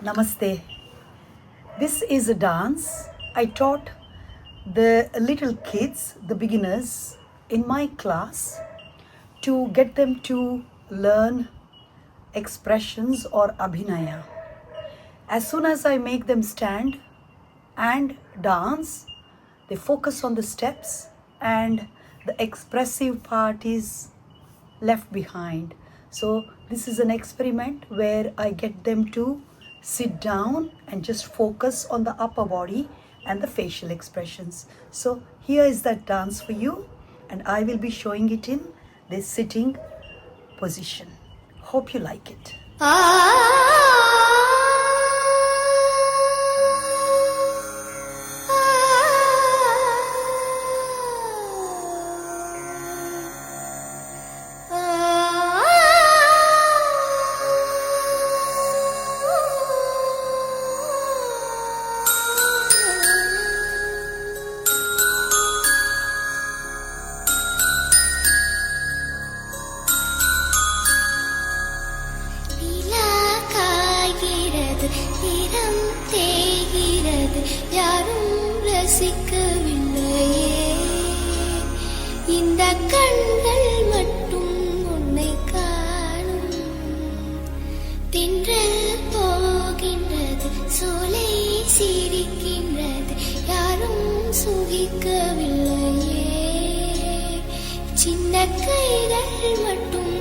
Namaste. This is a dance I taught the little kids, the beginners in my class to get them to learn expressions or abhinaya. As soon as I make them stand and dance, they focus on the steps and the expressive part is left behind. So this is an experiment where I get them to sit down and just focus on the upper body and the facial expressions. So here is that dance for you, and I will be showing it in this sitting position. Hope you like it. நிறம் தேய்கிறது யாரும் ரசிக்கவில்லையே இந்த கண்கள் மட்டும் உன்னை காணும் தென்றல் போகின்றது சோலை சிரிக்கின்றது யாரும் சுகிக்கவில்லையே சின்ன கைகள் மட்டும்